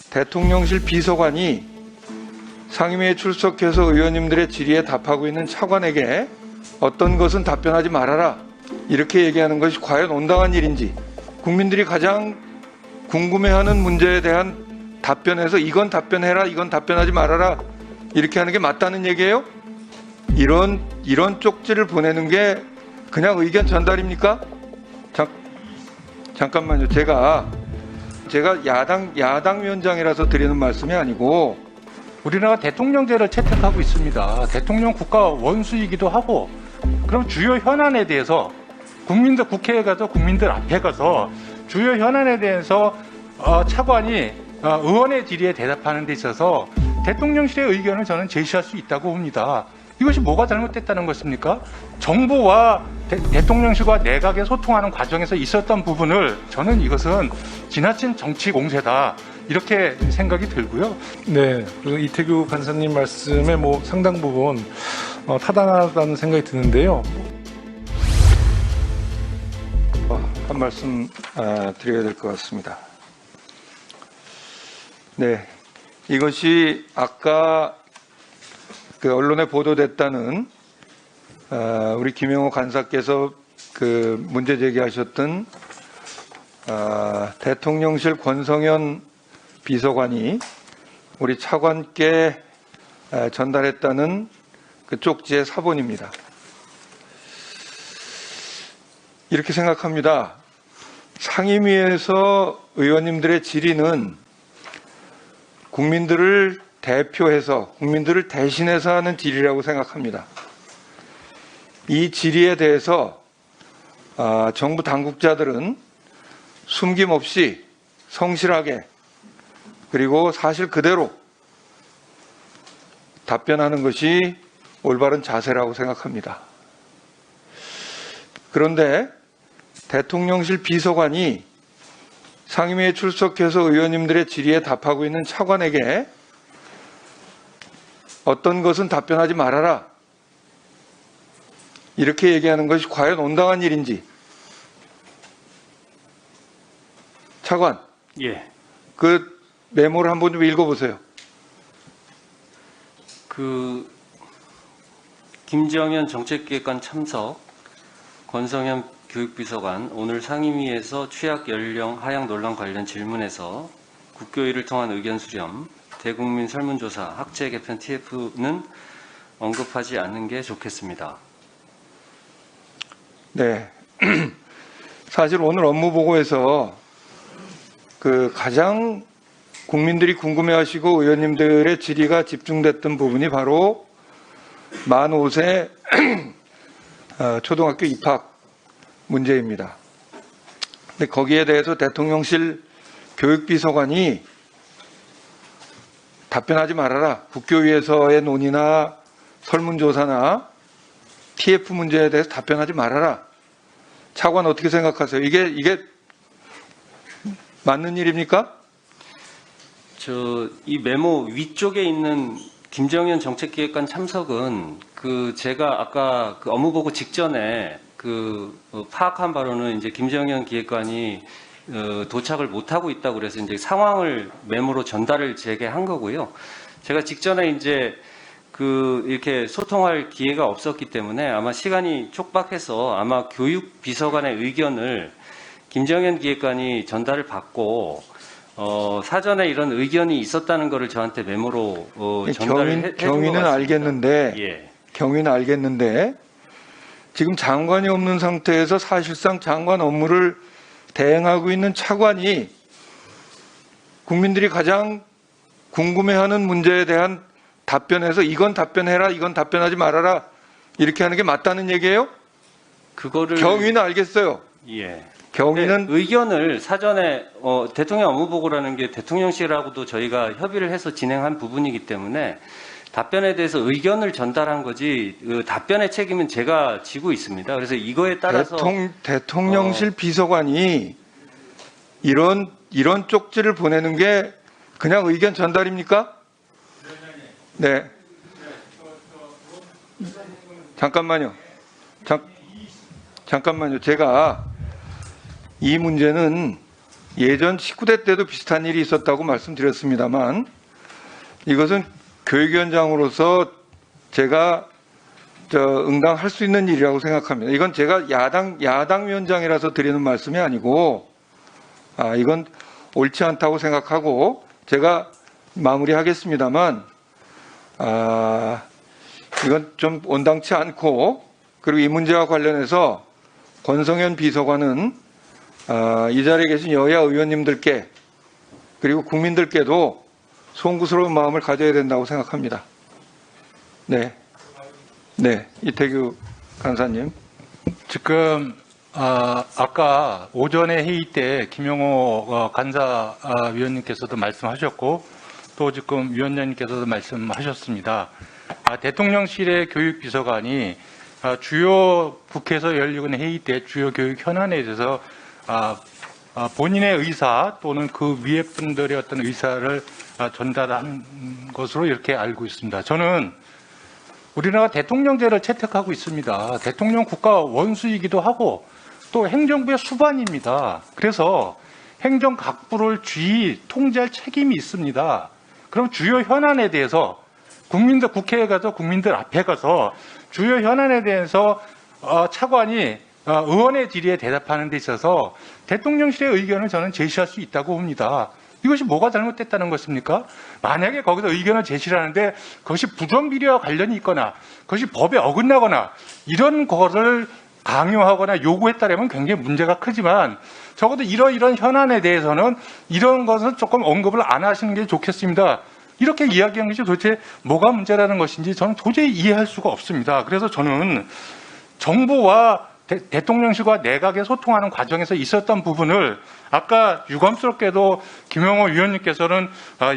대통령실 비서관이 상임위에 출석해서 의원님들의 질의에 답하고 있는 차관에게 어떤 것은 답변하지 말아라 이렇게 얘기하는 것이 과연 온당한 일인지, 국민들이 가장 궁금해하는 문제에 대한 답변에서 이건 답변해라 이건 답변하지 말아라 이렇게 하는 게 맞다는 얘기예요? 이런 쪽지를 보내는 게 그냥 의견 전달입니까? 잠깐만요. 제가 야당 위원장이라서 드리는 말씀이 아니고, 우리나라 대통령제를 채택하고 있습니다. 대통령 국가 원수이기도 하고, 그럼 주요 현안에 대해서 국민들 국회에 가서 국민들 앞에 가서 주요 현안에 대해서 차관이 의원의 질의에 대답하는 데 있어서 대통령실의 의견을 저는 제시할 수 있다고 봅니다. 이것이 뭐가 잘못됐다는 것입니까? 정부와 대통령실과 내각의 소통하는 과정에서 있었던 부분을 저는 이것은 지나친 정치 공세다 이렇게 생각이 들고요. 네, 그리고 이태규 간사님 말씀에 상당 부분 타당하다는 생각이 드는데요. 한 말씀 드려야 될 것 같습니다. 네, 이것이 아까 그 언론에 보도됐다는 우리 김영호 간사께서 그 문제 제기하셨던 대통령실 권성현 비서관이 우리 차관께 전달했다는 그 쪽지의 사본입니다. 이렇게 생각합니다. 상임위에서 의원님들의 질의는 국민들을 대표해서, 국민들을 대신해서 하는 질의라고 생각합니다. 이 질의에 대해서 정부 당국자들은 숨김없이 성실하게 그리고 사실 그대로 답변하는 것이 올바른 자세라고 생각합니다. 그런데 대통령실 비서관이 상임위에 출석해서 의원님들의 질의에 답하고 있는 차관에게 어떤 것은 답변하지 말아라 이렇게 얘기하는 것이 과연 온당한 일인지. 차관, 예. 그 메모를 한번 좀 읽어보세요. 김정현 정책기획관 참석, 권성현 교육비서관 오늘 상임위에서 취약 연령 하향 논란 관련 질문에서 국교위를 통한 의견 수렴, 대국민 설문조사, 학제 개편 TF는 언급하지 않는 게 좋겠습니다. 네. 사실 오늘 업무보고에서 그 가장 국민들이 궁금해하시고 의원님들의 질의가 집중됐던 부분이 바로 만 5세 초등학교 입학 문제입니다. 근데 거기에 대해서 대통령실 교육비서관이 답변하지 말아라. 국교위에서의 논의나 설문조사나 TF 문제에 대해서 답변하지 말아라. 차관 어떻게 생각하세요? 이게 맞는 일입니까? 이 메모 위쪽에 있는 김정현 정책기획관 참석은 제가 아까 업무보고 직전에 파악한 바로는 이제 김정현 기획관이 도착을 못하고 있다고 그래서 이제 상황을 메모로 전달을 제게 한 거고요. 제가 직전에 이제 이렇게 소통할 기회가 없었기 때문에 아마 시간이 촉박해서 아마 교육비서관의 의견을 김정현 기획관이 전달을 받고 사전에 이런 의견이 있었다는 것을 저한테 메모로 전달을 해준 것 경위는 같습니다. 알겠는데, 예. 경위는 알겠는데 지금 장관이 없는 상태에서 사실상 장관 업무를 대행하고 있는 차관이 국민들이 가장 궁금해하는 문제에 대한 답변에서 이건 답변해라 이건 답변하지 말아라 이렇게 하는 게 맞다는 얘기예요? 그거를 경위는 알겠어요. 예. 경위는 의견을 사전에 대통령 업무보고라는 게 대통령실하고도 저희가 협의를 해서 진행한 부분이기 때문에 답변에 대해서 의견을 전달한 거지 답변의 책임은 제가 지고 있습니다. 그래서 이거에 따라서 대통령실 비서관이 이런 쪽지를 보내는 게 그냥 의견 전달입니까? 네. 잠깐만요. 잠깐만요. 제가 이 문제는 예전 19대 때도 비슷한 일이 있었다고 말씀드렸습니다만 이것은 교육위원장으로서 제가 응당할 수 있는 일이라고 생각합니다. 이건 제가 야당 위원장이라서 드리는 말씀이 아니고 이건 옳지 않다고 생각하고 제가 마무리하겠습니다만 이건 좀 온당치 않고 그리고 이 문제와 관련해서 권성현 비서관은 이 자리에 계신 여야 의원님들께 그리고 국민들께도 송구스러운 마음을 가져야 된다고 생각합니다. 네, 이태규 간사님. 지금 아까 오전에 회의 때 김영호 간사위원님께서도 말씀하셨고 또 지금 위원장님께서도 말씀하셨습니다. 대통령실의 교육비서관이 주요 국회에서 열리고 있는 회의 때 주요 교육 현안에 대해서 본인의 의사 또는 그 위에 분들의 어떤 의사를 전달한 것으로 이렇게 알고 있습니다. 저는 우리나라 대통령제를 채택하고 있습니다. 대통령 국가 원수이기도 하고 또 행정부의 수반입니다. 그래서 행정 각부를 주의 통제할 책임이 있습니다. 그럼 주요 현안에 대해서 국회에 가서 국민들 앞에 가서 주요 현안에 대해서 차관이 의원의 질의에 대답하는 데 있어서 대통령실의 의견을 저는 제시할 수 있다고 봅니다. 이것이 뭐가 잘못됐다는 것입니까? 만약에 거기서 의견을 제시를 하는데 그것이 부정비리와 관련이 있거나 그것이 법에 어긋나거나 이런 거를 강요하거나 요구했다면 굉장히 문제가 크지만 적어도 이런 현안에 대해서는 이런 것은 조금 언급을 안 하시는 게 좋겠습니다. 이렇게 이야기한 것이 도대체 뭐가 문제라는 것인지 저는 도저히 이해할 수가 없습니다. 그래서 저는 정부와 대통령실과 내각에 소통하는 과정에서 있었던 부분을 아까 유감스럽게도 김영호 위원님께서는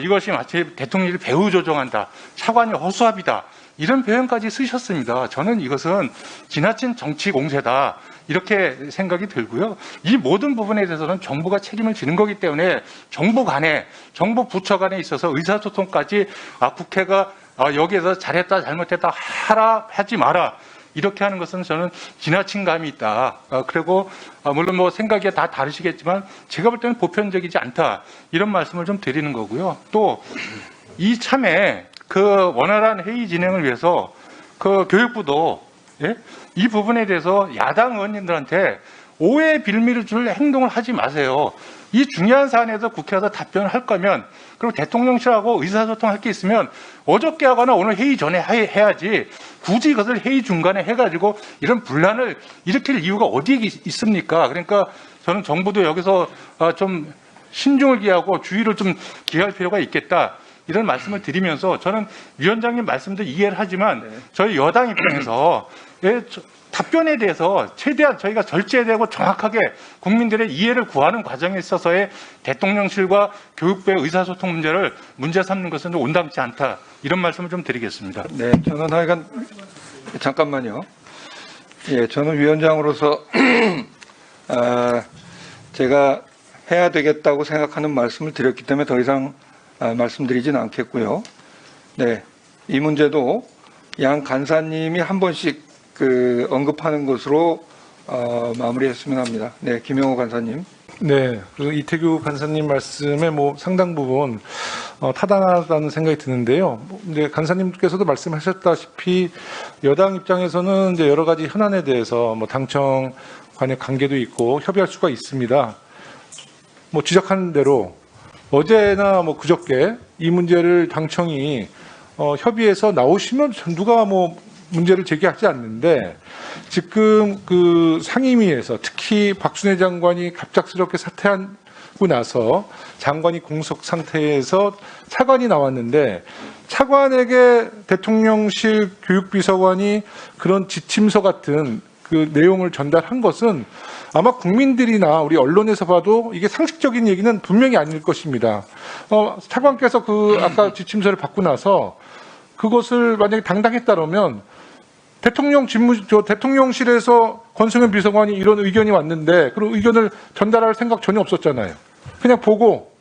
이것이 마치 대통령이 배후 조종한다, 차관이 허수아비다 이런 표현까지 쓰셨습니다. 저는 이것은 지나친 정치 공세다 이렇게 생각이 들고요. 이 모든 부분에 대해서는 정부가 책임을 지는 거기 때문에 정부 간에 정부 부처 간에 있어서 의사소통까지 국회가 여기에서 잘했다 잘못했다 하지 마라 이렇게 하는 것은 저는 지나친 감이 있다. 그리고 물론 뭐 생각이 다 다르시겠지만 제가 볼 때는 보편적이지 않다. 이런 말씀을 좀 드리는 거고요. 또 이참에 그 원활한 회의 진행을 위해서 그 교육부도 이 부분에 대해서 야당 의원님들한테 오해 빌미를 줄 행동을 하지 마세요. 이 중요한 사안에서 국회에서 답변을 할 거면 그리고 대통령실하고 의사소통할 게 있으면 어저께 하거나 오늘 회의 전에 해야지 굳이 그것을 회의 중간에 해가지고 이런 분란을 일으킬 이유가 어디에 있습니까? 그러니까 저는 정부도 여기서 좀 신중을 기하고 주의를 좀 기할 필요가 있겠다. 이런 말씀을 드리면서 저는 위원장님 말씀도 이해를 하지만 저희 여당 입장에서 답변에 대해서 최대한 저희가 절제되고 정확하게 국민들의 이해를 구하는 과정에 있어서의 대통령실과 교육부의 의사소통 문제를 문제 삼는 것은 온당치 않다. 이런 말씀을 좀 드리겠습니다. 네, 저는 하여간 잠깐만요. 예, 저는 위원장으로서 제가 해야 되겠다고 생각하는 말씀을 드렸기 때문에 더 이상 말씀드리진 않겠고요. 네, 이 문제도 양 간사님이 한 번씩 언급하는 것으로 마무리했으면 합니다. 네, 김영호 간사님. 네, 그리고 이태규 간사님 말씀의 상당 부분 타당하다는 생각이 드는데요. 이제 간사님께서도 말씀하셨다시피 여당 입장에서는 이제 여러 가지 현안에 대해서 당청 간의 관계도 있고 협의할 수가 있습니다. 지적한 대로 어제나 그저께 이 문제를 당청이 협의해서 나오시면 누가 문제를 제기하지 않는데 지금 그 상임위에서 특히 박순애 장관이 갑작스럽게 사퇴하고 나서 장관이 공석 상태에서 차관이 나왔는데 차관에게 대통령실 교육비서관이 그런 지침서 같은 그 내용을 전달한 것은 아마 국민들이나 우리 언론에서 봐도 이게 상식적인 얘기는 분명히 아닐 것입니다. 차관께서 아까 지침서를 받고 나서 그것을 만약에 당당했다면 대통령실에서 권성현 비서관이 이런 의견이 왔는데 그런 의견을 전달할 생각 전혀 없었잖아요. 그냥 보고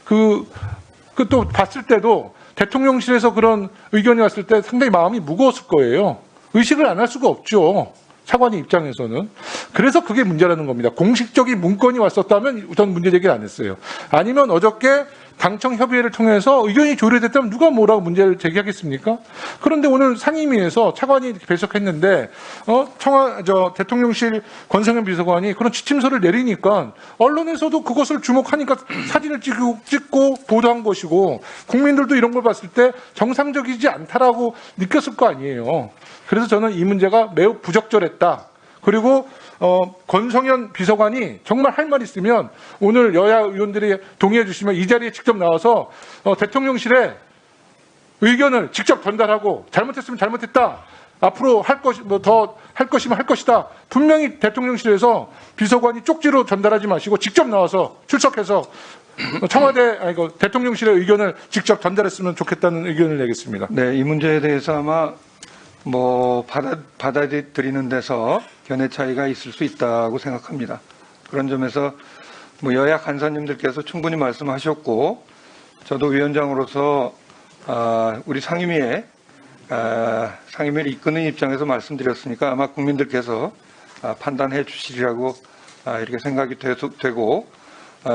또 봤을 때도 대통령실에서 그런 의견이 왔을 때 상당히 마음이 무거웠을 거예요. 의식을 안 할 수가 없죠. 차관의 입장에서는. 그래서 그게 문제라는 겁니다. 공식적인 문건이 왔었다면 전 문제 제기를 안 했어요. 아니면 어저께 당청 협의회를 통해서 의견이 조율됐다면 누가 뭐라고 문제를 제기하겠습니까? 그런데 오늘 상임위에서 차관이 배석했는데 대통령실 권성현 비서관이 그런 지침서를 내리니까 언론에서도 그것을 주목하니까 사진을 찍고 보도한 것이고 국민들도 이런 걸 봤을 때 정상적이지 않다라고 느꼈을 거 아니에요. 그래서 저는 이 문제가 매우 부적절했다. 그리고 권성현 비서관이 정말 할 말 있으면 오늘 여야 의원들이 동의해 주시면 이 자리에 직접 나와서 대통령실에 의견을 직접 전달하고 잘못했으면 잘못했다. 앞으로 더 할 것이면 할 것이다. 분명히 대통령실에서 비서관이 쪽지로 전달하지 마시고 직접 나와서 출석해서 대통령실의 의견을 직접 전달했으면 좋겠다는 의견을 내겠습니다. 네, 이 문제에 대해서 아마 받아들이는 데서 견해 차이가 있을 수 있다고 생각합니다. 그런 점에서 여야 간사님들께서 충분히 말씀하셨고, 저도 위원장으로서 우리 상임위를 이끄는 입장에서 말씀드렸으니까 아마 국민들께서 판단해 주시리라고 이렇게 생각이 되고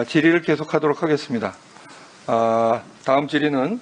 질의를 계속하도록 하겠습니다. 다음 질의는